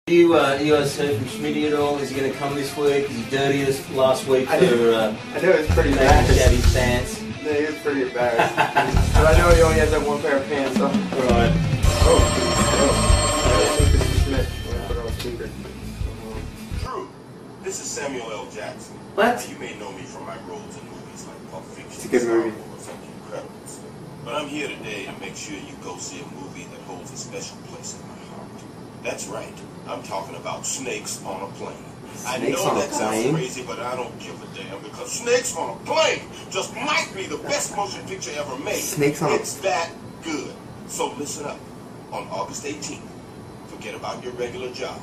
You guys heard from Schmidtty at all? Is he going to come this week? Is he dirty as last week for I know it's pretty bad. shat his pants? No, he was pretty embarrassed. But I know he only has that one pair of pants on. Right. Mr. Schmidt. Put on speaker. True. This is Samuel L. Jackson. What? You may know me from my roles in movies like Pulp Fiction, It's a good movie. Star Wars, and The Incredibles. But I'm here today to make sure you go see a movie that holds a special place in my heart. That's right. I'm talking about Snakes on a Plane. I know that sounds crazy, but I don't give a damn because Snakes on a Plane just might be the best motion picture ever made. It's that good. So listen up. On August 18th, forget about your regular job,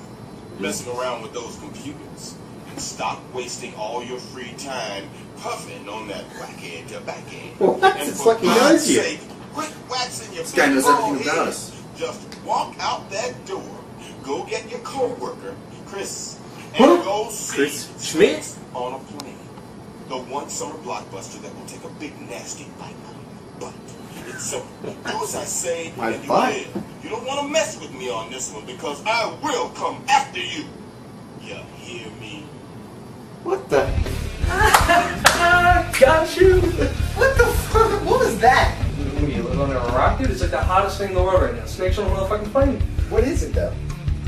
messing around with those computers, and stop wasting all your free time puffing on that whack-end tobacco. What? And It's for like he knows you. God's sake, quit waxing your This guy knows big everything bald about head. us. Just walk out that door, go get your co-worker, Chris, and go see Chris Schmidt? Snakes on a Plane. The one summer blockbuster that will take a big nasty bite out of your butt. It's simple. Do as I say My and you butt? live. You don't want to mess with me on this one because I will come after you. You hear me? What the? Got you! What the fuck? What was that? You live under a rock, dude? It's like the hottest thing in the world right now. Snakes on a motherfucking plane. What is it though?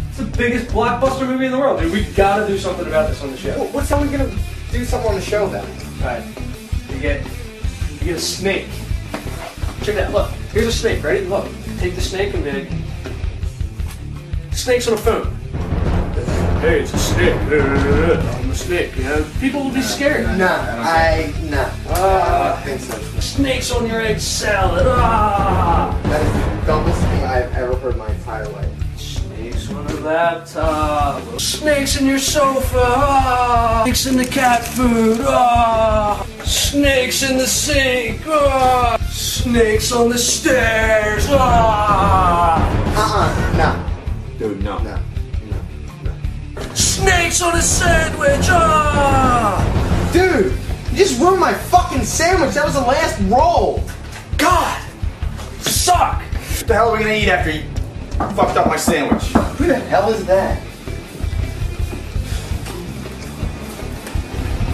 It's the biggest blockbuster movie in the world, dude. We gotta do something about this on the show. What's how we gonna do something on the show then? Alright. You get a snake. Check it out. Look. Here's a snake, ready? Look. Take the snake and be like, snake's on a phone. Hey, it's a snake. I'm a snake. You know, people will be scared. No, I don't think so. Snakes on your egg salad. Ah! That is the dumbest thing I've ever heard in my entire life. Snakes on a laptop. Snakes in your sofa. Ah! Snakes in the cat food. Ah! Snakes in the sink. Ah! Snakes on the stairs. Ah! No. Dude, no. No. Snakes on a sandwich. Ah! Dude, you just ruined my fucking sandwich. That was the last roll. God! Suck! What the hell are we gonna eat after you fucked up my sandwich? Who the hell is that?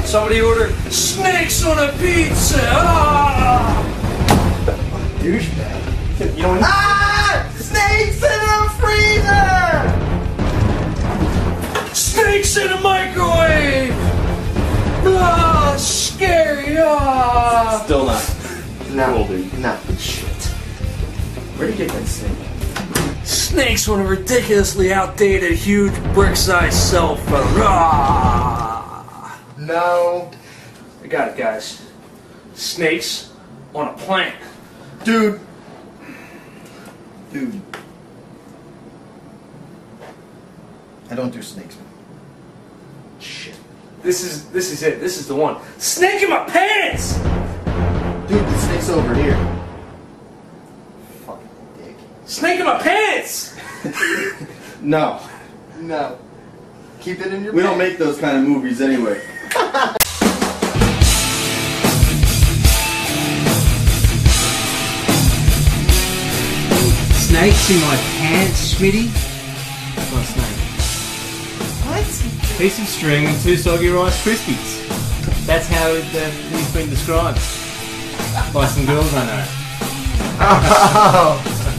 Somebody ordered snakes on a pizza. Ah! Douchebag. You don't. Ah! Snakes in a freezer! Snakes in a microwave! Ah, scary! Ah! Still not. No. Cool, dude. No. Shit. Where'd you get that snake? Snakes on a ridiculously outdated, huge brick-sized cell phone. Ah! No. I got it, guys. Snakes on a plane. Dude. I don't do snakes, man. Shit. This is it. This is the one. Snake in my pants! Dude, the snake's over here. Fucking dick. Snake in my pants! No. No. Keep it in your We don't make those kind of movies anyway. Snakes in my pants, Schmidtty? That's not a snake. What? Piece of string and 2 soggy Rice Krispies. That's how he's been described by some girls I know.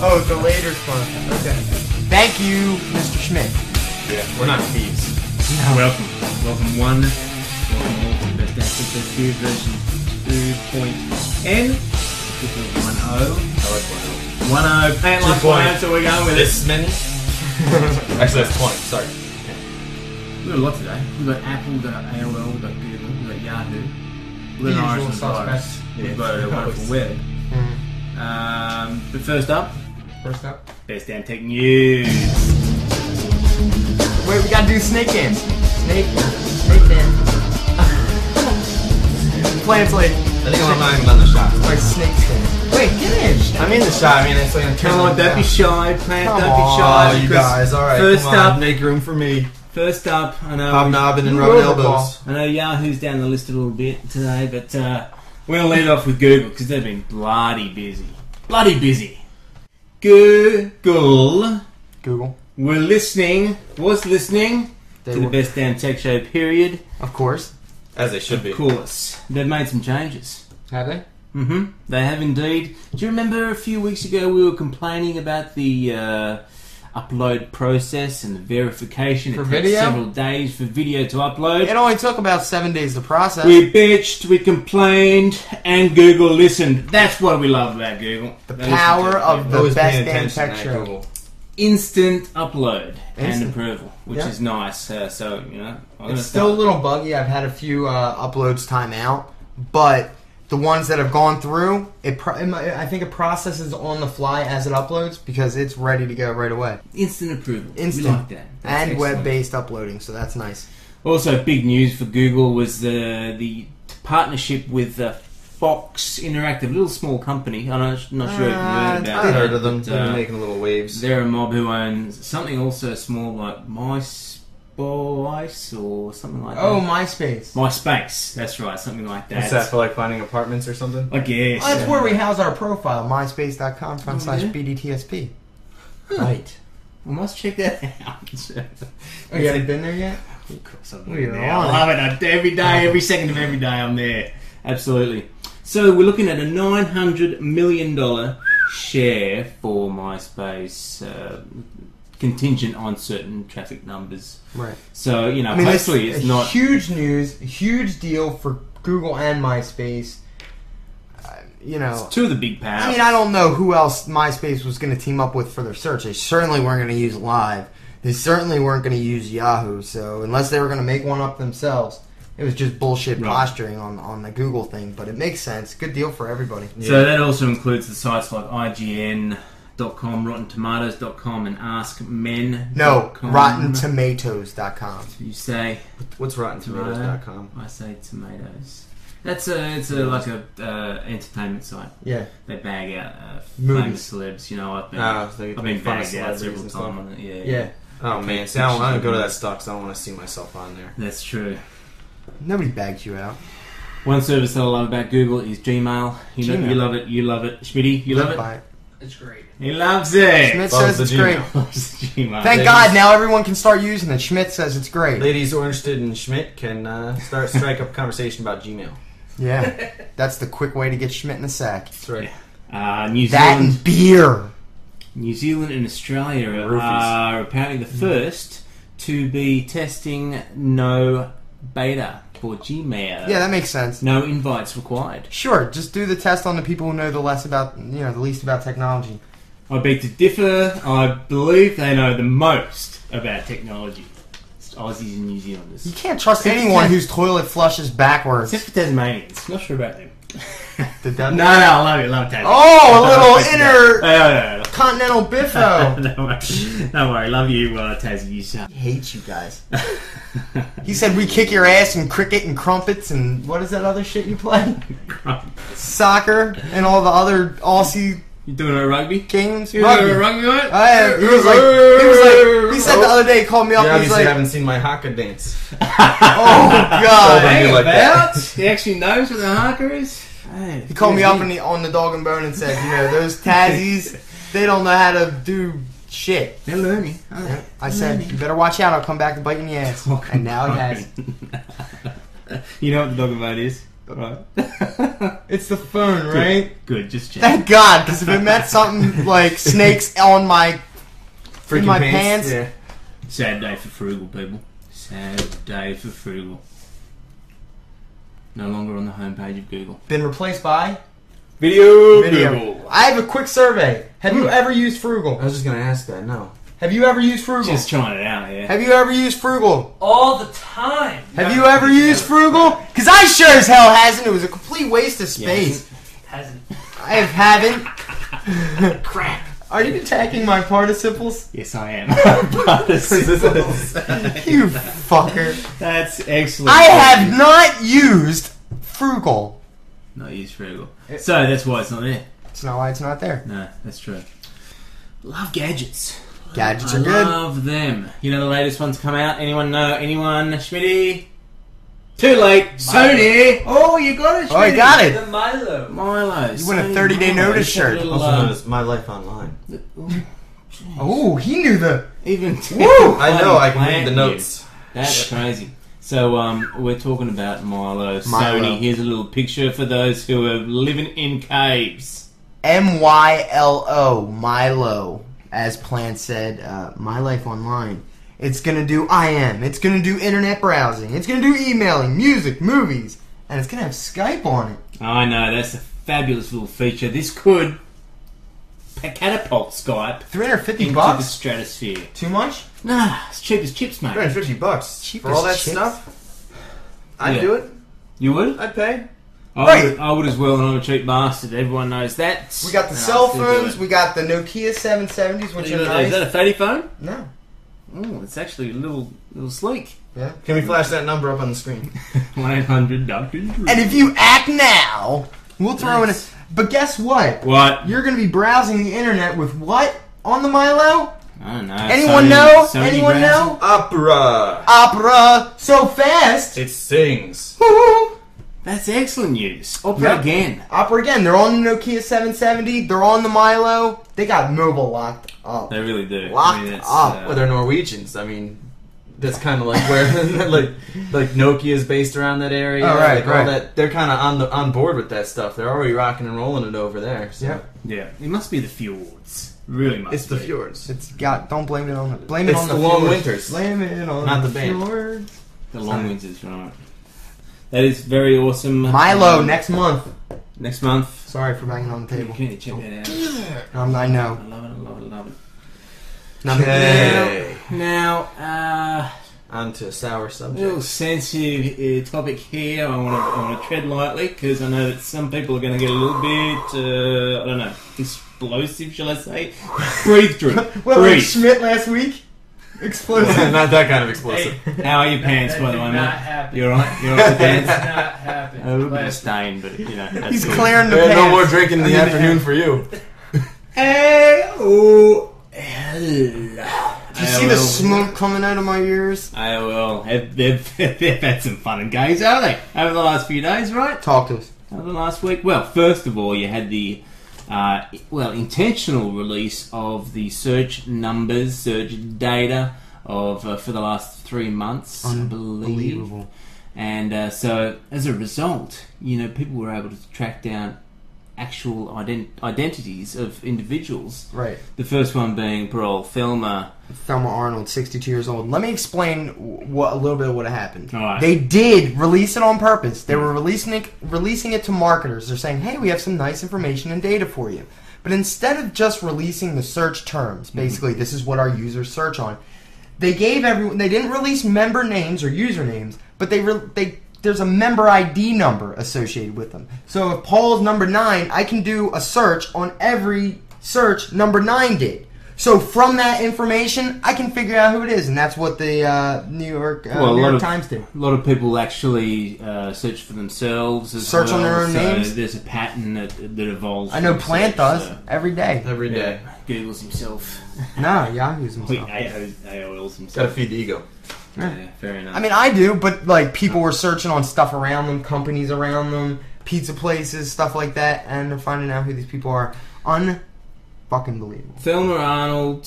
Oh, the later one. Okay. Thank you, Mr. Schmidt. Yeah, we're not thieves. No. Welcome all to the Best Damn Tech Best Beer version 2.n. 1.0. 1.0. Ain't like 1.0, so we're going with This many? Actually, that's 20. Sorry. We've got a lot today. We've got Apple, we've got AOL, we've got Google, we've got Yahoo, we've got Irish and Virus, we've got a wonderful web. But first up, Best Damn Tech News. Wait, we gotta do snake dance. Snake dance. Plants like. I think I'm not even on the shot. Like snake dance. Wait, get in. I'm in the shot. I mean, it's like Come on, don't be shy, Plant, don't be shy. Oh, you guys. All right. First come up, on, make room for me. First up, I know. Hobnobbing and rubbing elbows. I know Yahoo's down the list a little bit today, but we're gonna lead off with Google because they've been bloody busy. Bloody busy. Google was listening to the Best Damn Tech Show, period. Of course. As they should be. Of course. They've made some changes. Have they? Mm-hmm. They have indeed. Do you remember a few weeks ago we were complaining about the upload process and the verification? For it video? takes several days for video to upload. It only took about 7 days to process. We bitched, we complained, and Google listened. That's what we love about Google. The power of the Always Best paying Damn attention Tech at Show. Google. Instant upload and Instant. approval, which Yeah. is nice. So, you know, It's still a little buggy. I've had a few uploads time out, but the ones that have gone through, I think it processes on the fly as it uploads because it's ready to go right away. instant approval. Instant. We like that. That's And excellent. web-based uploading, so that's nice. Also, big news for Google was the partnership with Fox Interactive, a little small company. I'm not sure if you've heard about I've heard of them. but, They've been making little waves. they're a mob who owns something also small like MySpace or something like that. Oh, MySpace. MySpace, that's right, something like that. Is that for like finding apartments or something? I guess. Well, that's where we house our profile, myspace.com/BDTSP. Right. We must check that out. Oh, you haven't been there yet? Of course I'm We are there. I on love it. Every day, every second of every day I'm there. Absolutely. So we're looking at a $900 million share for MySpace, contingent on certain traffic numbers. Right. So, you know, I mean, hopefully it's it's not... huge news, huge deal for Google and MySpace. You know, It's two of the big powers. I mean, I don't know who else MySpace was going to team up with for their search. They certainly weren't going to use Live. They certainly weren't going to use Yahoo. So unless they were going to make one up themselves, it was just bullshit Right. posturing on the Google thing. But it makes sense. Good deal for everybody. So that also includes the sites like IGN.com, RottenTomatoes.com, and AskMen.com. No, RottenTomatoes.com. You say... What's RottenTomatoes.com? I say tomatoes. It's like a entertainment site. Yeah. They bag out Movies. famous celebs. You know, I've been They I've been make fun of bagged out celebrities several and stuff. times on it. Yeah. Yeah. Oh man, see, I don't go to that stock, so I don't want to see myself on there. That's true. Nobody bags you out. One service that I love about Google is Gmail. You know, Gmail. you love it. You love it. Schmidtty, you love it. Buy it. It's great. He loves it. Schmidt Loves says the it's Gmail. great. Loves Gmail. Thank God now everyone can start using it. Schmidt says it's great. Ladies who are interested in Schmidt can strike up a conversation about Gmail. Yeah. That's the quick way to get Schmidt in a sack. That's right. New That Zealand, and beer. New Zealand and Australia Roofies. are apparently the first to be testing no beta for Gmail. Yeah, that makes sense. No invites required. Sure, just do the test on the people who know the least about technology. I beg to differ. I believe they know the most about technology. It's Aussies and New Zealanders. You can't trust anyone whose toilet flushes backwards. Except for Tasmanians. Not sure about them. Did that- No, I love it. Love Tasmania. Oh, a little inner No. continental biffo. Don't worry. Love you, Tassie. You son. I hate you guys. He said we kick your ass in cricket and crumpets and what is that other shit you play? Soccer and all the other Aussie You doing a rugby? games. You Rugby. doing a rugby, mate? I am. He said the other day, he called me up You and he's obviously like, haven't seen my haka dance. oh God. Hey, Hey, like that. about? He actually knows what the haka is? Hey, He called me up on the dog and bone and said, you know, those Tassies, they don't know how to do shit. They're learning. Yeah. I said, you better watch out, I'll come back and bite you in the ass. And now it has. You know what the dog and bone is? Right. It's the phone, right? Good, just check. Thank God, because if it meant something like snakes on my Freaking my pants. Yeah. Sad day for frugal people. Sad day for frugal. No longer on the homepage of Google. been replaced by Video. video. I have a quick survey. Have you ever used Frugal? I was just gonna ask that. No. Have you ever used Frugal? Just trying it out, yeah. Have you ever used Frugal? All the time. Have you ever used Frugal? Because I sure as hell hasn't. It was a complete waste of space. Hasn't. I haven't. Crap. Are you attacking my participles? Yes, I am. You fucker. That's excellent. I have not used Frugal. Not used frugal. So that's why it's not there. That's not why it's not there. No, that's true. Love gadgets. Gadgets I are good. love them. You know the latest ones come out? Anyone know? Anyone? Schmidtty? Too late. Sony. Oh, you got it, Schmidty. Oh, I got it. The Milo. Milo. You win a Sony 30-day Milo. notice It's got a shirt. little, Also known as My Life Online. Oh, he knew the Even Woo! I know, I can read the notes. That's crazy. So we're talking about Milo. Sony. Here's a little picture for those who are living in caves. MYLO, Milo, as Plant said, My Life Online. It's gonna do IM. It's gonna do internet browsing. It's gonna do emailing, music, movies, and it's gonna have Skype on it. I know, that's a fabulous little feature. This could catapult Skype $350 into the stratosphere. Too much? Nah, it's cheap as chips, mate. $350 Cheap for all that as chips? stuff. I'd Yeah. do it. You would? I'd pay. I would as well, and I'm a cheap bastard. Everyone knows that. We got the cell phones. We got the Nokia 770s, which are nice. Is that a fatty phone? No. Oh, it's actually a little sleek. Yeah. Can we flash that number up on the screen? 1-800-Dr. And if you act now, we'll throw in a... But guess what? What? You're going to be browsing the internet with what on the Milo? I don't know. Anyone know? Anyone know? Opera. Opera. So fast. It sings. That's excellent news. Opera again. Opera again. They're on the Nokia 770. They're on the Milo. They got mobile locked up. They really do. Locked up. Well, they're Norwegians. I mean, that's kind of like where like Nokia is based around that area. Oh, right, like all right. that, they're kind of on board with that stuff. They're already rocking and rolling it over there. So. Yeah. Yeah. It must be the fjords. Really must It's the be. fjords. It's got. Don't blame it on the. Blame it It's on the the long fjords. winters. Blame it on Not the the band. fjords. The long winters, right. That is very awesome. Milo next month. Next month. Sorry for banging on the table. Can you check that out? I know. I love it, I love it, I love it. Okay. Now, On to a sour a subject. little sensitive topic here. I want to tread lightly because I know that some people are going to get a little bit, I don't know, explosive, shall I say? Breathe through. Well, like Breathe. Schmidt last week. Explosive. Not that kind of explosive. How are your pants, by the way, Not mate? happen. You alright? You alright with It's pants? not happening. A little bit of stain, but you know. That's He's cool. clearing the There's pants. no more drinking in the afternoon for you. Hey, oh, Did you see the smoke coming out of my ears? AOL. They've had some fun and games, haven't they? Over the last few days, right? Talk to us. Over the last week. Well, first of all, you had the intentional release of the search numbers, search data of for the last 3 months, I believe. Unbelievable. And so, as a result, people were able to track down actual identities of individuals. Right. The first one being poor old Thelma. Thelma Arnold, 62 years old. Let me explain a little bit of what happened. All right. They did release it on purpose. They were releasing it to marketers. They're saying, hey, we have some nice information and data for you. But instead of just releasing the search terms, basically this is what our users search on, they gave everyone. They didn't release member names or usernames, but there's a member ID number associated with them. So if Paul's number 9, I can do a search on every search number 9 did. So from that information, I can figure out who it is, and that's what the New York Times did. A lot of people actually search for themselves as Search well. on their own so names? There's a pattern that evolves. I know from Plant search, does so- every day. Every day. Googles himself. No, Yahoo's Wait, himself. AOL's himself. Gotta feed the ego. Yeah, fair enough. I mean, I do, but like people were searching on stuff around them, companies around them, pizza places, stuff like that, and they're finding out who these people are. Fucking believable. Thelma Arnold,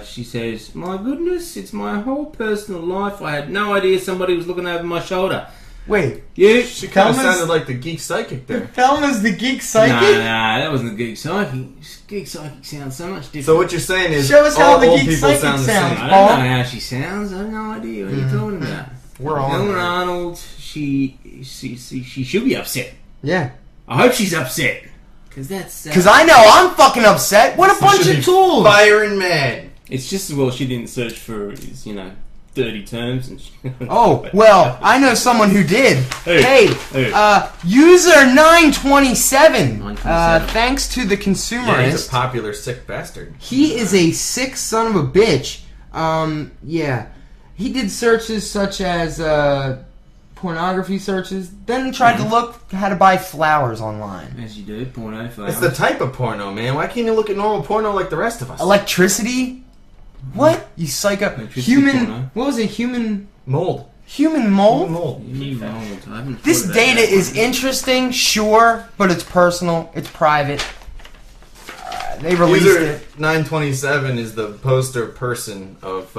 she says, "My goodness, it's my whole personal life. I had no idea somebody was looking over my shoulder." Wait, You? She kind of Thelma's- sounded like the geek psychic there. Thelma's the geek Nah, psychic? that wasn't the Geek Psychic. Geek Psychic sounds so much different. So what you're saying is Show us how all the old geek people psychic sound the sounds. same. I Paul? don't know how she sounds. I have no idea what you're talking about. We're on. Thelma there. Arnold, she should be upset. Yeah. I hope she's upset. Because Because I know I'm fucking upset. What a bunch of tools. Firing mad. it's just as well she didn't search for, 30 terms. And Oh, well, I know someone who did. Hey. Hey, user 927. 927. Thanks to the Yeah, he's consumerist. a popular sick bastard. He is a sick son of a bitch. Yeah. He did searches such as pornography searches, then tried to look how to buy flowers online. As you do, porno flowers. It's the type of porno, man. Why can't you look at normal porno like the rest of us? Electricity? What? You psycho. Electricity Human. porno. What was it? Human mold. mold? Mold. I haven't This thought about data that is one. interesting, sure, but it's personal, it's private. they released User it. 927 is the poster person of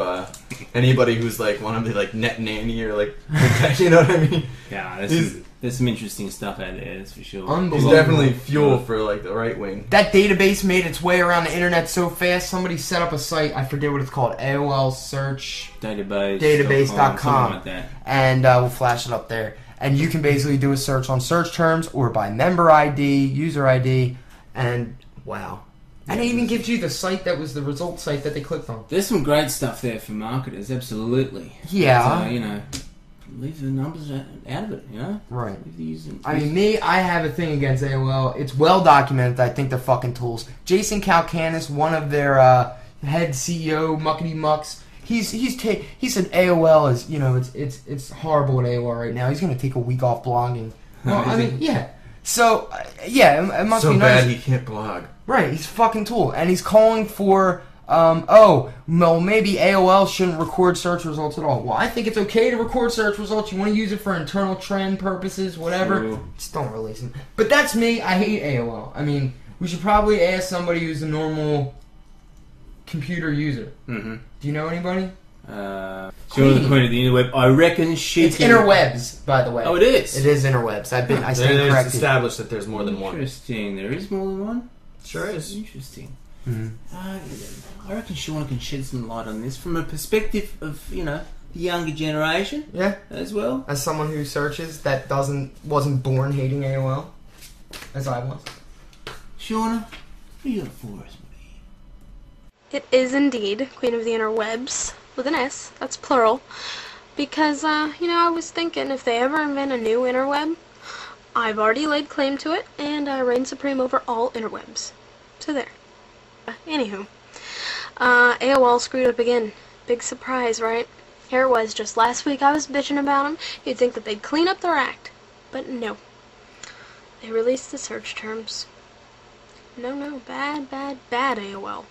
anybody who's like want to be like net nanny or like you know what I mean? Yeah, there's some interesting stuff out there, that's for sure. He's Unbelievable. definitely fuel for like the right wing. That database made its way around the internet so fast. Somebody set up a site. I forget what it's called. AOL search Database.com. Something like that. And we'll flash it up there. And you can basically do a search on search terms or by member ID, user ID, and wow. And it even gives you the site that was the result site that they clicked on. There's some great stuff there for marketers, absolutely. Yeah. But, you know, leave the numbers out of it, you know? Right. Leave the user, I mean, I have a thing against AOL. It's well documented that I think they're fucking tools. Jason Calacanis, one of their head CEO, muckety mucks, he said AOL is, you know, it's horrible at AOL right now. He's going to take a week off blogging. Well, I mean, yeah. So, yeah, it must so be nice. bad he can't blog. Right, he's a fucking tool. And he's calling for, well, maybe AOL shouldn't record search results at all. Well, I think it's okay to record search results. You want to use it for internal trend purposes, whatever. True. Just don't release them. But that's me. I hate AOL. I mean, we should probably ask somebody who's a normal computer user. Mm-hmm. Do you know anybody? Shauna's the queen of the interweb. I reckon she It's interwebs, by the way. Oh, it is? It is interwebs. I stand It's corrected. established that there's more than one. Interesting. There is more than one? Sure is. Interesting. Mm-hmm. I reckon Shauna can shed some light on this from a perspective of, you know, the younger generation Yeah. as well. As someone who searches that wasn't born hating AOL, as I was. Shauna, what do you got for us? It is indeed Queen of the Interwebs, with an S, that's plural, because, you know, I was thinking if they ever invent a new interweb, I've already laid claim to it, and I reign supreme over all interwebs. So there. Anywho, AOL screwed up again. Big surprise, right? Here it was, just last week I was bitching about them. You'd think that they'd clean up their act, but no. They released the search terms. No, bad AOL.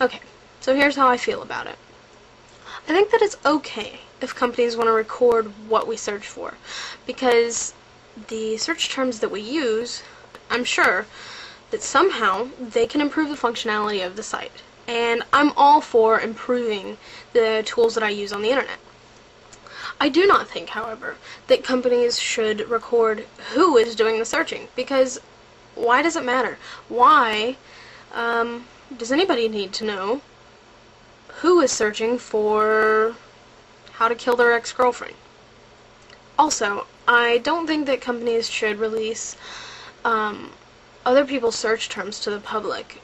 Okay, so here's how I feel about it. I think that it's okay if companies want to record what we search for, because the search terms that we use, I'm sure that somehow they can improve the functionality of the site. And I'm all for improving the tools that I use on the internet. I do not think, however, that companies should record who is doing the searching, because why does it matter? Why does anybody need to know who is searching for how to kill their ex-girlfriend? Also, I don't think that companies should release other people's search terms to the public.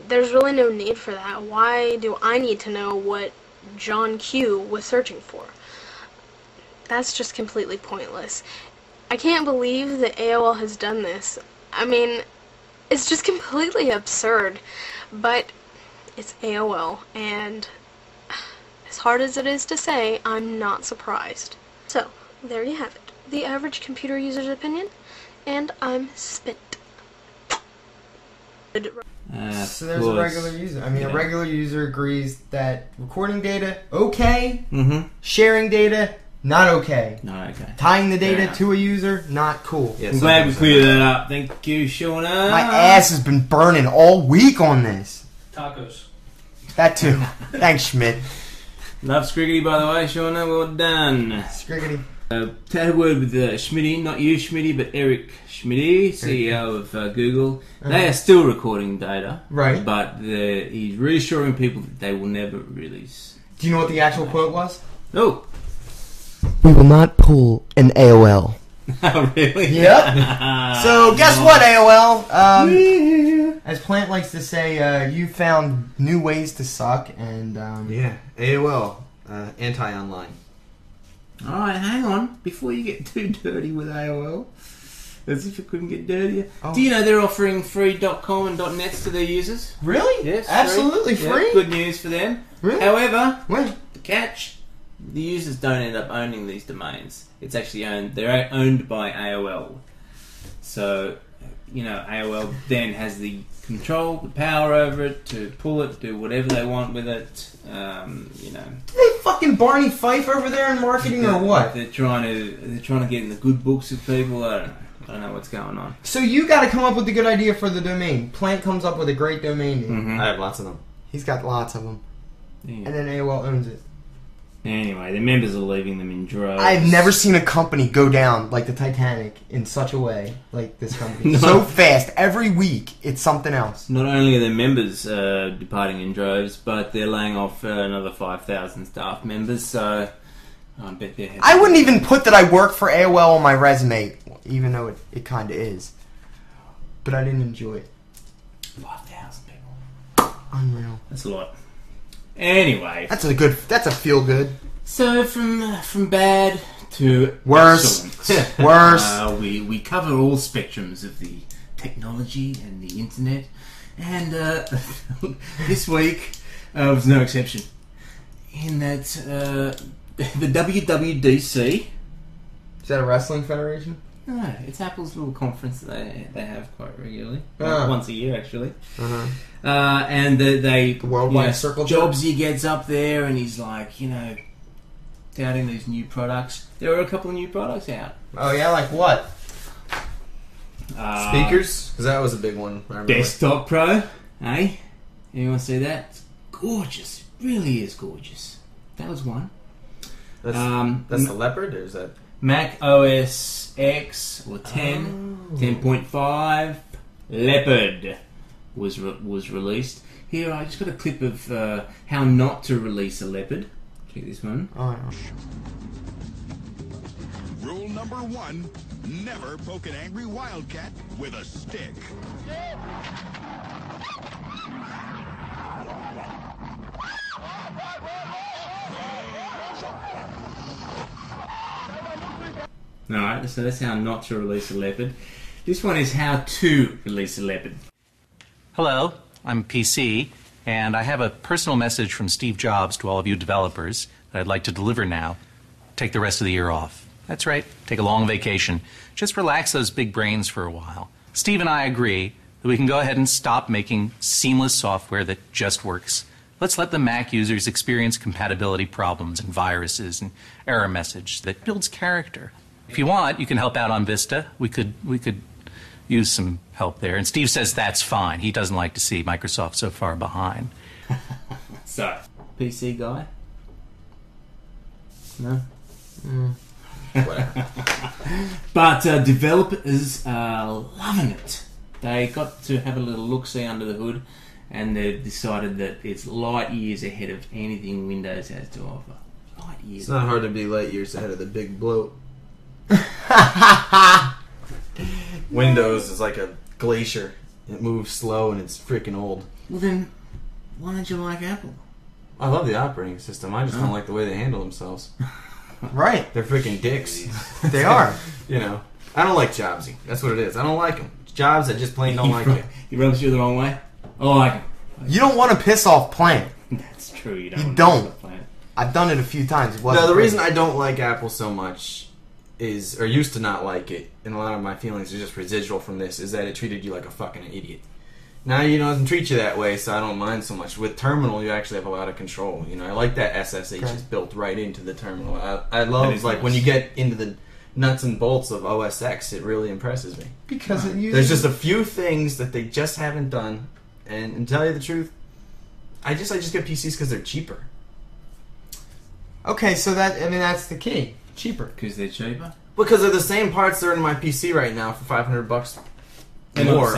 There's really no need for that. Why do I need to know what John Q was searching for? That's just completely pointless. I can't believe that AOL has done this. I mean, it's just completely absurd. But it's AOL, and as hard as it is to say, I'm not surprised. So, there you have it. The average computer user's opinion, and I'm spent. So there's a regular user. I mean, a regular user agrees that recording data, okay. Mm-hmm. Sharing data, not okay. Not okay. Tying the data Yeah. to a user, not cool. Yeah, I'm glad we cleared that up. Thank you, Shauna. My ass has been burning all week on this. Tacos. That too. Thanks, Schmidt. Love Scriggity, by the way, Shauna. Well done. Scriggity. Had a word with Schmidtty, not you, Schmidtty, but Eric Schmidtty, CEO of Google. They are still recording data, Right. But he's reassuring people that they will never release. Do you know what the actual quote was? Oh, We will not pull an AOL. oh really? Yep. So guess what, AOL? As Plant likes to say, you found new ways to suck, and Yeah, AOL, anti-online. Alright, hang on. Before you get too dirty with AOL, as if it couldn't get dirtier. Oh. Do you know they're offering free .com and .nets to their users? Really? Yes. Absolutely free. Yeah, good news for them. Really? However, When? the catch, the users don't end up owning these domains. It's actually they're owned by AOL. So, you know, AOL then has the control, the power over it to pull it, do whatever they want with it. You know, They fucking Barney Fife over there in marketing or what? they're trying to get in the good books of people. I don't know. I don't know what's going on. So you got to come up with a good idea for the domain. Plant comes up with a great domain name. I have lots of them. He's got lots of them. Yeah. And then AOL owns it. Anyway, the members are leaving them in droves. I've never seen a company go down like the Titanic in such a way like this company. No. So fast. Every week, it's something else. Not only are their members departing in droves, but they're laying off another 5,000 staff members, so I bet they're... I wouldn't even put that I work for AOL on my resume, even though it kind of is. But I didn't enjoy it. 5,000 people. Unreal. That's a lot. Anyway. That's a feel good. So, from bad to worse. excellent. Worse. We cover all spectrums of the technology and the internet. And this week was no exception. In that the WWDC... Is that a wrestling federation? No, it's Apple's little conference that they have quite regularly. Once a year, actually. And the Worldwide Circle Jerk? Jobsy gets up there and he's like, touting these new products. There are a couple of new products out. Oh yeah, like what? Speakers? Because that was a big one. I remember. Desktop Pro. Hey? Anyone see that? It's gorgeous. It really is gorgeous. That was one. That's the Leopard, or is that... Mac OS X or 10, 10.5, Leopard was released. Here, I just got a clip of how not to release a Leopard. Check this one. Rule number 1, never poke an angry wildcat with a stick. Alright, so that's how not to release a Leopard. This one is how to release a Leopard. Hello, I'm PC, and I have a personal message from Steve Jobs to all of you developers that I'd like to deliver now. Take the rest of the year off. That's right, take a long vacation. Just relax those big brains for a while. Steve and I agree that we can go ahead and stop making seamless software that just works. Let's let the Mac users experience compatibility problems and viruses and error message that builds character. If you want, you can help out on Vista. We could use some help there. And Steve says that's fine. He doesn't like to see Microsoft so far behind. So, PC guy? No? Whatever. But developers are loving it. They got to have a little look-see under the hood, and they've decided that it's light years ahead of anything Windows has to offer. Light years. It's not hard to be light years ahead of the big bloat. Windows is like a glacier. It moves slow and it's freaking old. Well then, why don't you like Apple? I love the operating system. I just don't like the way they handle themselves. Right. They're freaking dicks. They are. I don't like Jobsy. That's what it is. I don't like him. Jobs, I just plain don't like it. He rubs you the wrong way? I like him. You don't want to piss off Plant. That's true. You You don't. I've done it a few times. No, the reason I don't like Apple so much is, or used to not like it, and a lot of my feelings are just residual from this, is that it treated you like a fucking idiot. Now, it doesn't treat you that way, so I don't mind so much. With Terminal, you actually have a lot of control. I like that SSH is built right into the Terminal. I love, like, when you get into the nuts and bolts of OS X, it really impresses me. Because it uses... There's just a few things that they just haven't done, and to tell you the truth, I just get PCs because they're cheaper. Okay, so that's the key. Cheaper. Because they're cheaper? Because they're the same parts that are in my PC right now for $500 more.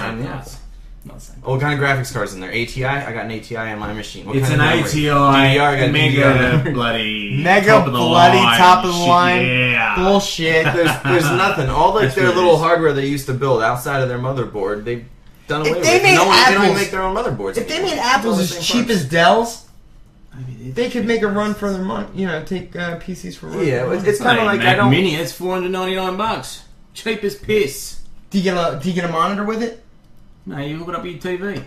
Not the same. What kind of graphics cards in there? ATI? I got an ATI on my machine. What It's kind an of memory? ATI DDR, I got mega DDR. bloody Mega top of the bloody line top of the shit, line yeah. bullshit. There's nothing. All like That's their what it little is. hardware they used to build outside of their motherboard, they've done away If with. they made They don't even apples- make their own motherboards. If they anymore. made apples It's all the as same cheap parts. as Dell's, they could make a run for their money. Take PCs for run. Yeah, for money. it's kind of like Mac I don't. Mini, it's $499. Cheap as piss. Do you get a monitor with it? No, you hook it up with your TV.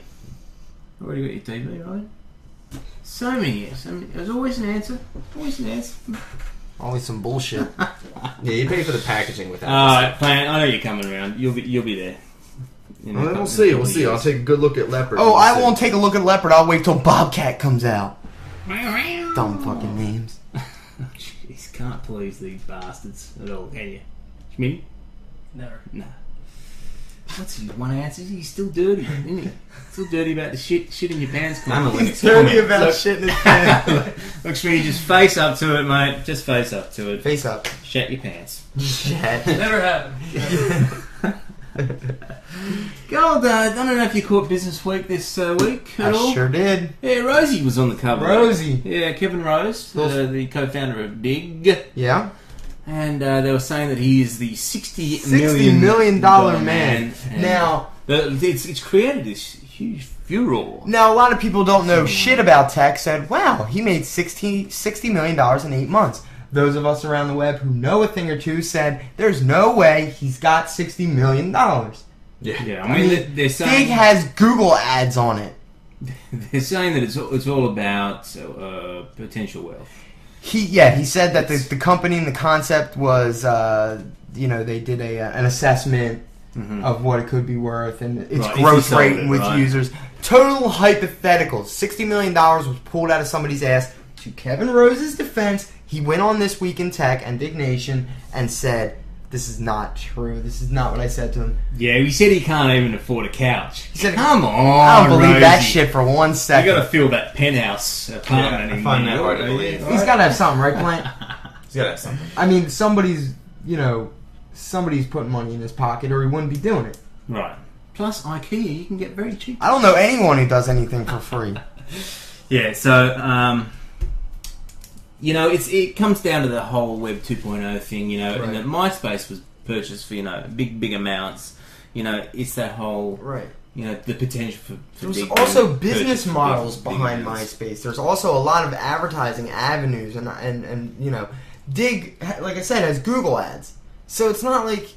Already got your TV, right? So many. There's always an answer. Always an answer. Always some bullshit. Yeah, you pay for the packaging with that. Alright, Plant, I know you're coming around. You'll be there. Well, we'll see. We'll see. I'll take a good look at Leopard. Oh, I won't take a look at Leopard. I'll wait till Bobcat comes out. Dumb fucking names. Jeez, can't please these bastards at all, can you? Schmidtty? Never. No. What's his one answer? He's still dirty, isn't he? Still dirty about the shit in your pants. I'm a Linux Dirty comment. about shit in his pants. Look, Schmidtty, just face up to it, mate. Just face up to it. Face up. Shat your pants. Shat. Never happened. Gold, I don't know if you caught Business Week this week at all. I sure did. Yeah, Rosie was on the cover. Rosie. Yeah, Kevin Rose, the co-founder of Dig. Yeah. And they were saying that he is the $60 million man. Now, it's created this huge furor. Now, a lot of people don't know shit about tech said, wow, he made $60 million in 8 months. Those of us around the web who know a thing or two said, there's no way he's got $60 million. Yeah. I mean, they're saying... Dig has Google ads on it. They're saying that it's all about potential wealth. He said that the company and the concept was, they did an assessment of what it could be worth and its growth rate with users. Total hypotheticals. $60 million was pulled out of somebody's ass. To Kevin Rose's defense, he went on This Week in Tech and Dig Nation and said, this is not true. This is not what I said to him. Yeah, he said he can't even afford a couch. He said, come on, I don't believe Rosie. that shit for 1 second. You gotta fill that penthouse apartment. I find that hard to believe. He's gotta have something, right, Plant? He's gotta have something. I mean, somebody's putting money in his pocket or he wouldn't be doing it. Right. Plus, IKEA, you can get very cheap. I don't know anyone who does anything for free. Yeah, so, it comes down to the whole Web 2.0 thing, and that MySpace was purchased for, big amounts. It's that whole, the potential for There's also business models behind MySpace. There's also a lot of advertising avenues, and Dig, like I said, has Google ads. So it's not like...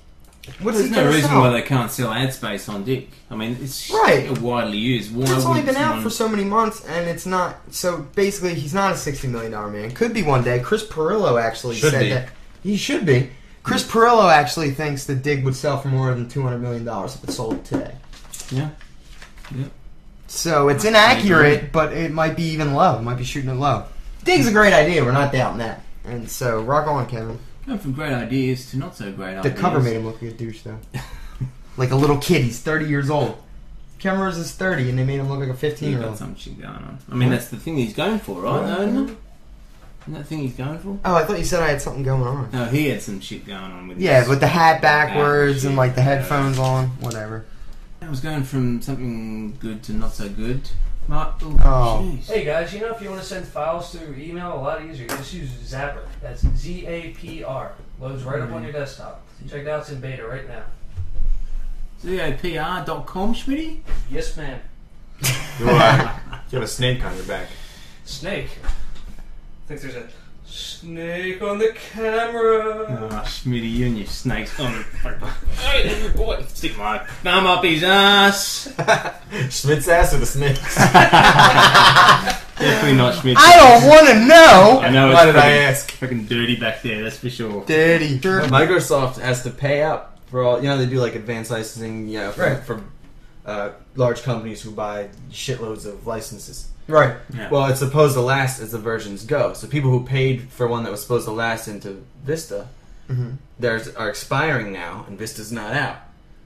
There's no reason why they can't sell ad space on Dig. I mean, it's widely used. It's only been out for so many months, and it's not... So, basically, he's not a $60 million man. Could be one day. Chris Pirillo actually said that... He should be. Chris Pirillo actually thinks that Dig would sell for more than $200 million if it sold today. Yeah. So, it's inaccurate, but it might be even low. It might be shooting it low. Dig's a great idea. We're not doubting that. And so, rock on, Kevin. Going from great ideas to not so great ideas. The cover made him look like a douche, though. Like a little kid. He's 30 years old. Kevin Rose is 30, and they made him look like a 15-year-old. He's got some shit going on. I mean, that's the thing he's going for, right? No, isn't it? Isn't that the thing he's going for? Oh, I thought you said I had something going on. No, he had some shit going on with with the hat backwards and like the headphones on, whatever. I was going from something good to not so good. Hey guys, if you want to send files through email, a lot easier. Just use Zapper. That's ZAPR. Loads right up on your desktop. Check it out. It's in beta right now. ZAPR.com, Schmidtty? Yes, ma'am. You have a snake on your back. Snake? I think there's a snake on the camera. Oh, Schmidtty, you and your snakes on the... Boy, stick my thumb up his ass. Schmidt's ass or the snakes? Definitely not Schmidt. I don't want to know. I know. Why did I ask? Fucking dirty back there, that's for sure. Dirty. Sure. Microsoft has to pay up for all. They do like advanced licensing. For large companies who buy shitloads of licenses. Right. Yeah. Well, it's supposed to last as the versions go. So people who paid for one that was supposed to last into Vista, are expiring now, and Vista's not out.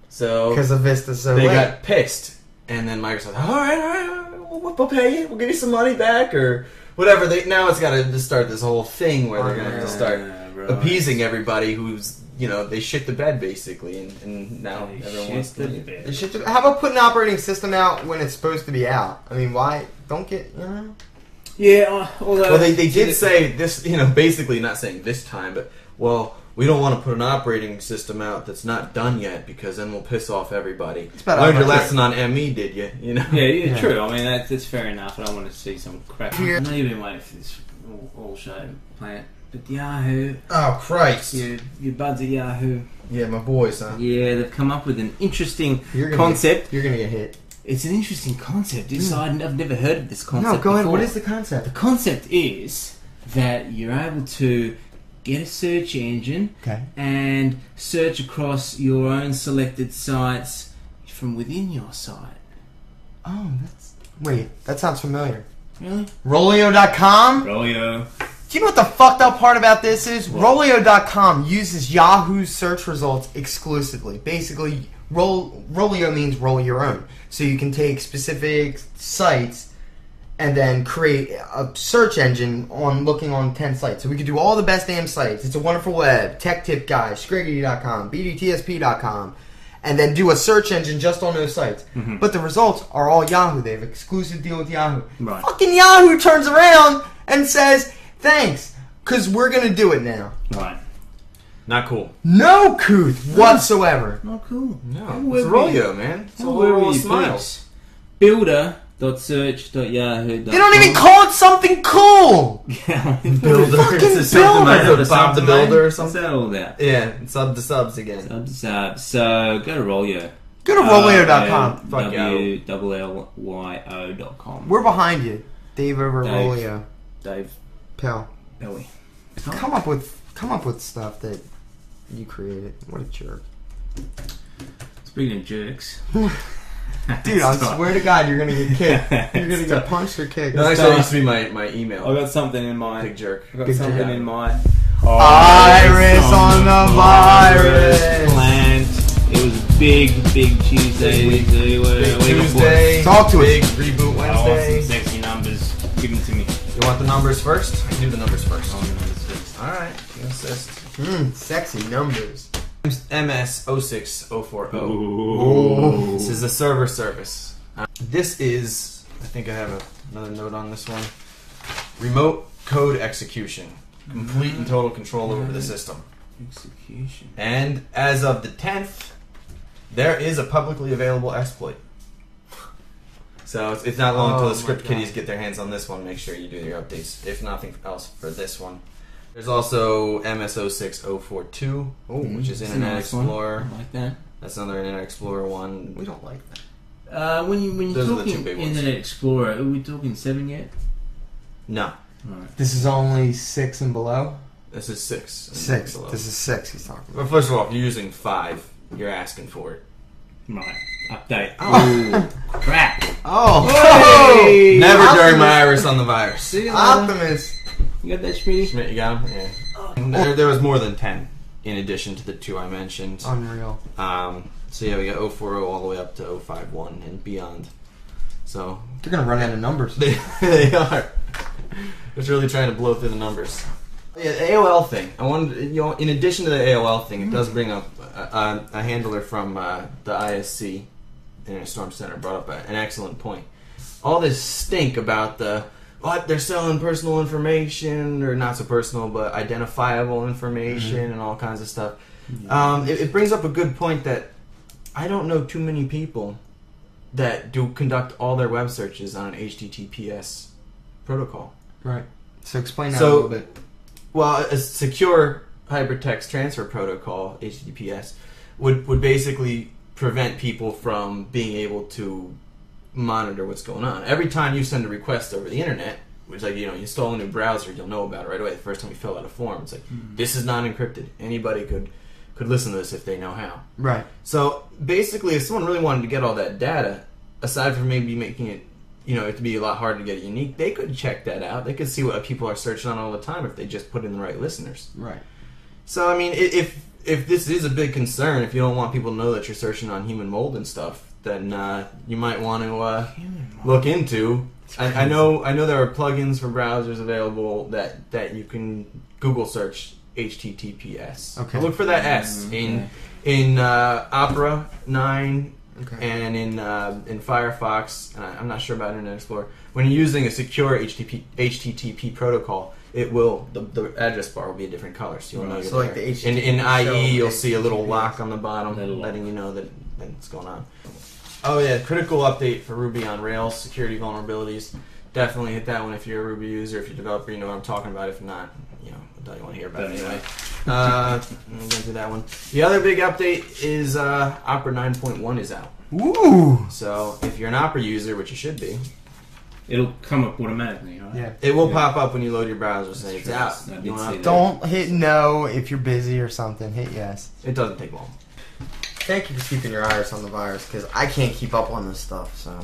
So because of Vista, they got pissed, and then Microsoft, all right, we'll pay you, we'll give you some money back or whatever. Now it's got to start this whole thing where they're going to start appeasing everybody who's. They shit the bed basically, and now everyone wants to. How about putting an operating system out when it's supposed to be out? I mean, why? Don't get, Yeah, although... Well, they did say this, basically not saying this time, but, we don't want to put an operating system out that's not done yet because then we'll piss off everybody. Learned your lesson on ME, did you? Yeah, true. I mean, that's fair enough. I don't want to see some crap. I know you've been waiting for this all show plant. But Yahoo... Oh, Christ. Your buds at Yahoo... Yeah, my boys, huh? Yeah, they've come up with an interesting concept. You're going to get hit. It's an interesting concept. I've never heard of this concept No, go ahead. before. What is the concept? The concept is that you're able to get a search engine and search across your own selected sites from within your site. Oh, that sounds familiar. Really? Rolio.com? Rolio. Do you know what the fucked up part about this is? Rolio.com uses Yahoo's search results exclusively. Basically, Rollio means roll your own. So you can take specific sites and then create a search engine on looking on 10 sites. So we could do all the best damn sites. It's a Wonderful Web, Tech Tip Guy, Schmidtty.com, BDTSP.com, and then do a search engine just on those sites. Mm-hmm. But the results are all Yahoo. They have exclusive deal with Yahoo. Right. Fucking Yahoo turns around and says, thanks, because we're going to do it now. Right. Not cool. No couth whatsoever. Not cool. No, it's Rollio, man. It's all Where little were you smiles. Builder.search.yahoo.com. They don't even call it something cool. Builder. Fucking It's a Builder. Bob the Builder or something. What's that all about? Yeah, sub to subs again. So go to Rollio. Go to Rollio.com. Fuck WLLYO.com. We're behind you. Dave over Dave. Rollio. Dave Pell. Belly. Come up with stuff that you created. What a jerk. Speaking of jerks. Dude, I swear to God, you're gonna get kicked. You're gonna get punched or kicked. No, actually, that used to be my email. I got something in mind. Big jerk. I got Big something jerk. in mind. Iris on the virus. Plant. It was big Tuesday. Big Tuesday. Talk to Big us. reboot I want Wednesday. some sexy numbers. Give them to me. You want the numbers first? I can do the numbers first. I want the numbers first. Alright, you insist. Sexy numbers. MS06040. Ooh. This is the server service. This is, I think I have another note on this one. Remote code execution. Complete and total control over the system. Execution. And as of the 10th, there is a publicly available exploit. So it's not long until the script kiddies get their hands on this one. Make sure you do your updates, if nothing else, for this one. There's also MS06042, which is Internet Explorer. I like that. That's another Internet Explorer one. We don't like that. When you're Those are the two talking big ones. Internet Explorer, are we talking 7 yet? No, Right. This is only 6 and below? this is 6. 6. This is 6 he's talking about. Well, first of all, if you're using 5, you're asking for it. Right. Update. Oh, crap. Oh! Hey! Never Optimus. during my Iris on the virus. See you later. Optimus! You got that, Schmidtty? Schmidt, you got him? Yeah. There was more than 10 in addition to the 2 I mentioned. Unreal. So yeah, we got 040 all the way up to 051 and beyond. So They're gonna run out of numbers. they are. It's really trying to blow through the numbers. Yeah, the AOL thing. I wanted, in addition to the AOL thing, it does bring up a handler from the ISC, Internet Storm Center, brought up an excellent point. All this stink about they're selling personal information, or not so personal, but identifiable information and all kinds of stuff. It brings up a good point that I don't know too many people that do conduct all their web searches on an HTTPS protocol. Right. So explain that So- a little bit. Well, a secure hypertext transfer protocol, HTTPS, would basically prevent people from being able to monitor what's going on. Every time you send a request over the internet, which, like, you install a new browser, you'll know about it right away. The first time you fill out a form, it's like, this is not encrypted. Anybody could listen to this if they know how. Right. So basically, if someone really wanted to get all that data, aside from maybe making it, it to be a lot harder to get it unique, they could check that out. They could see what people are searching on all the time if they just put in the right listeners. Right. So, I mean, if this is a big concern, if you don't want people to know that you're searching on human mold and stuff, then you might want to look into. I know there are plugins for browsers available that you can Google search HTTPS. Okay. Look for that S in Opera 9 and in Firefox. And I'm not sure about Internet Explorer. When you're using a secure HTTP protocol, it will the address bar will be a different color, so you'll know you're So like there. the HTTP in IE, show you'll see a little HTTPS. lock on the bottom, letting you know that it's going on. Oh yeah, critical update for Ruby on Rails security vulnerabilities. Definitely hit that one if you're a Ruby user. If you're a developer, you know what I'm talking about. If not, I don't want to hear about it anyway. I'm going to do that one. The other big update is Opera 9.1 is out. Ooh! So if you're an Opera user, which you should be, It'll come up automatically, right? Yeah. it will pop up when you load your browser saying it's true. out. I did You don't see have that. to- Don't hit no if you're busy or something. Hit yes. It doesn't take long. Thank you for keeping your Iris on the virus, because I can't keep up on this stuff, so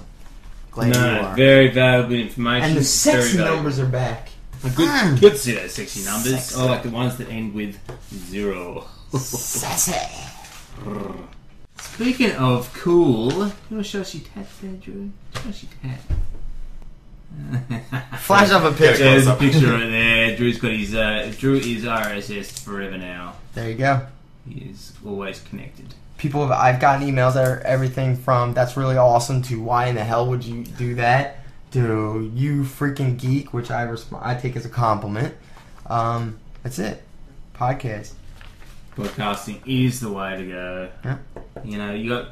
glad you No, are. very valuable information. And the very sexy valuable. numbers are back. Good to see those sexy numbers. Sexy. I like the ones that end with 0. Sassy. Speaking of cool, you want to show us your tat there, Drew? Show us your tat. Flash up a picture. There's a picture right there. Drew's got his. Drew is RSS forever now. There you go. He is always connected. I've gotten emails that are everything from "that's really awesome" to "why in the hell would you do that" to "you freaking geek," which I take as a compliment. That's it. Podcast. Podcasting is the way to go. Yeah. You know, you got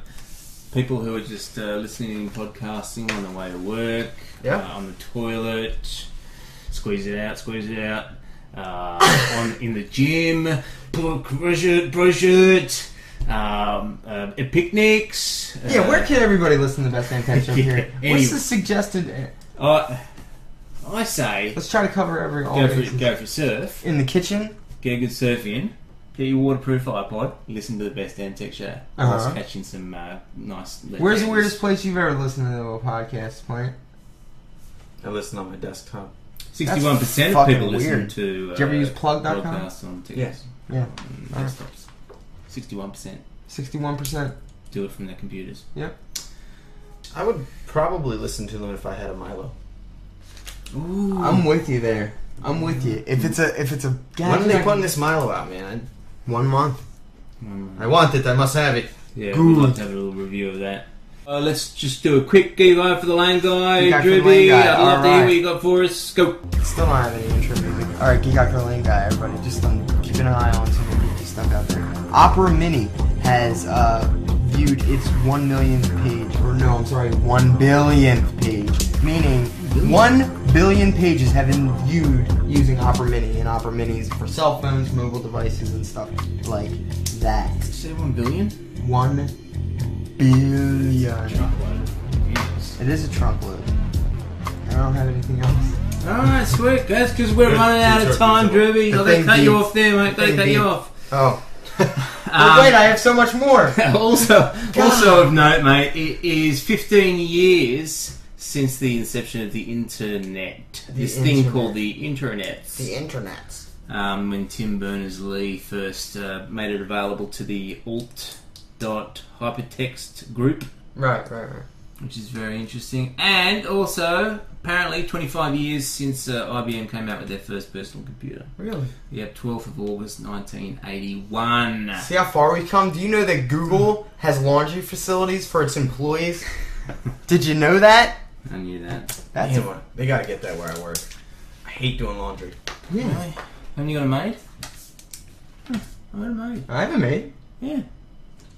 people who are just listening to podcasting on the way to work, on the toilet, squeeze it out, in the gym, brush it, at picnics. Where can everybody listen to the Best Damn Tech Show here? Anyway. What's the suggested? I say let's try to cover go for surf in the kitchen. Get a good surf in. Get your waterproof iPod. Listen to the Best Damn Tech Show. Just catching some nice. Where's the weirdest place you've ever listened to a podcast, Plant? I listen on my desktop. 61% of people listen to. Did you ever use plug.com? Podcasts on Yes. Yeah. Desktops. 61%. 61%. Do it from their computers. Yep. I would probably listen to them if I had a Milo. Ooh. I'm with you there. I'm with you. If it's a when are they putting this Milo out, man? 1 month. I want it. I must have it. Yeah, we'd like to have a little review of that. Let's just do a quick geek eye for the lane guy. Drewby, I'd love to hear what you got for us. Go. Still don't have any intro music. Alright, geek eye for the lane guy, everybody. Just keep an eye on some geeky stuff out there. Opera Mini has viewed its 1 millionth page, 1 billionth page, meaning 1 billion pages have been viewed using Opera Mini, and Opera Mini is for cell phones, mobile devices, and stuff like that. Did you say 1 billion? 1 billion. It is a trunkload. I don't have anything else. Alright, sweet. That's because we're running out of time, Drewby. I'm going to cut you off there, mate. Got to cut you off. Oh. Wait, I have so much more. Also of note, mate, it is 15 years since the inception of the internet. This thing called the internet. The internet. When Tim Berners-Lee first made it available to the alt.hypertext group. Right. Which is very interesting. And also, apparently 25 years since IBM came out with their first personal computer. Really? Yeah, 12th of August 1981. See how far we've come? Do you know that Google has laundry facilities for its employees? Did you know that? I knew that. They gotta get that where I work. I hate doing laundry. Yeah. Haven't you got a maid? I got a maid. I have a maid. Yeah.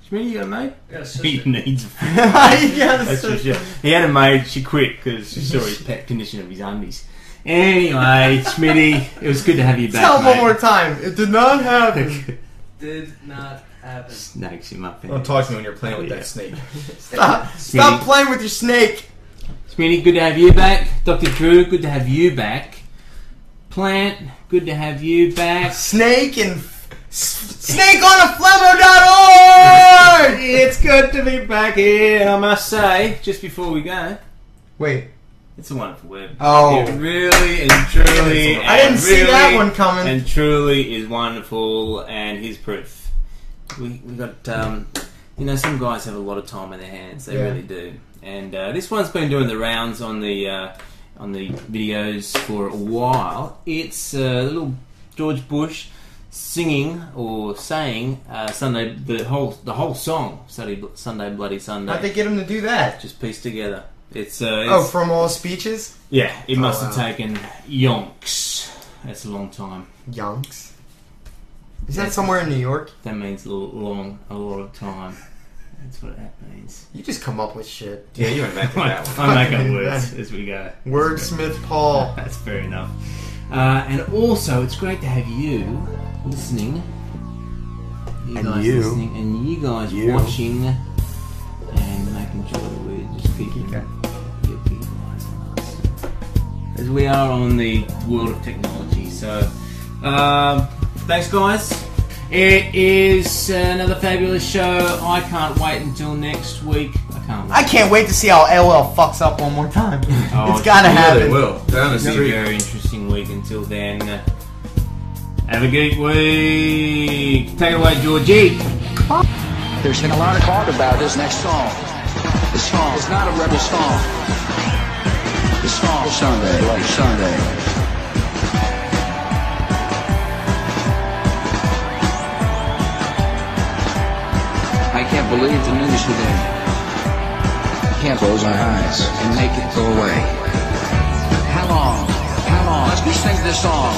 Schmidtty, you got a maid? Got a sister. He needs a That's for sure. He had a maid, she quit because she saw his pet condition of his undies. Anyway, Schmidtty, it was good to have you back. Tell him one more time. It did not happen. Did not happen. Snakes in my face. Don't talk to me when you're playing with that snake. Stop playing with your snake. Schmidtty, good to have you back. Dr. Drew, good to have you back. Plant, good to have you back. Snake on a Flemo.org! It's good to be back here, and I must say, just before we go, wait, it's a wonderful web. Oh. It really and truly, I didn't see that one coming. And truly is wonderful, and here's proof. We got, some guys have a lot of time in their hands. They really do. And this one's been doing the rounds on the videos for a while. It's little George Bush singing or saying Sunday, the whole song, Sunday Bloody Sunday. How'd they get him to do that? Just pieced together. It's from all speeches? Yeah, it must have taken yonks. That's a long time. Yonks? Is that somewhere in New York? That means a lot of time. That's what that means. You just come up with shit. Yeah, you invented that one. I make up words as we go. Wordsmith Paul. That's fair enough. And also, it's great to have you listening. You guys watching and making sure that we're just keeping your eyes on us. As we are on the world of technology. So, thanks guys. It is another fabulous show. I can't wait until next week. I can't wait to see how LL fucks up one more time. It's gotta happen. They will. Down the It's a street. very interesting week. Until then, have a good week. Take it away, Georgie. There's been a lot of talk about this next song. The song is not a rebel song. The song is Sunday, like Sunday. I can't believe the news today. Can't close my eyes and make it go away. How long? How long? Let's just sing this song.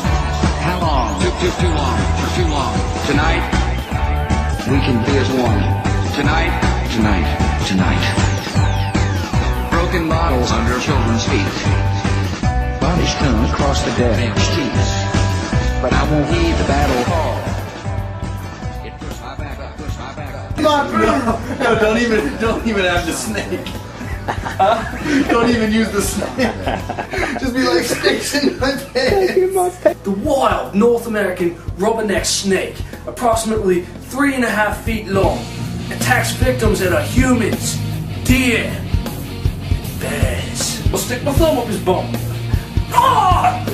How long? Too long. Too long. Tonight, we can be as one. Tonight. Broken bottles under children's feet. Bodies strewn across the dead streets. But I won't heed the battle call. It puts my back up. No, don't even have the snake. Don't even use the snake. Just be like snakes in my pants. The wild North American rubberneck snake, approximately 3.5 feet long, attacks victims that are humans, deer, bears. I'll stick my thumb up his bum. Ah!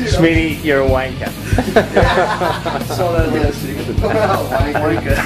Schmidtty, you're a wanker. Saw that last week. Wanker.